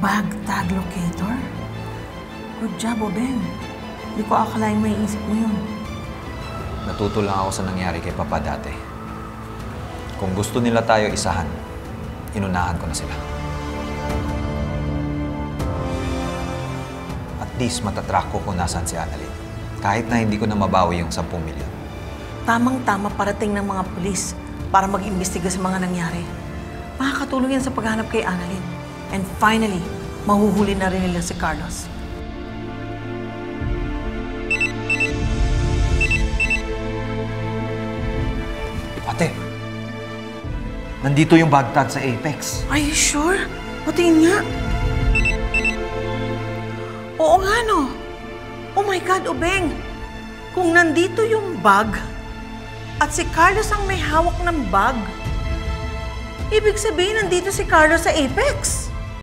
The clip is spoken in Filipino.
Bag tag locator? Good job, Obeng. Hindi ko akalain may isip mo yun. Natuto lang ako sa nangyari kay Papa dati. Kung gusto nila tayo isahan, inunahan ko na sila. At least matatrack ko kung nasaan si Annalyn. Kahit na hindi ko na mabawi yung 10 milyon. Tamang-tama parating ng mga pulis para mag-imbestiga sa mga nangyari. Makakatulong yan sa paghanap kay Annalyn. And finally, mahuhuli na rin nila si Carlos. Ate, nandito yung bag tag sa Apex. Are you sure? Patingin nga. Oo nga, no? Oh my God, Obeng! Kung nandito yung bag at si Carlos ang may hawak ng bag, ibig sabihin nandito si Carlos sa Apex.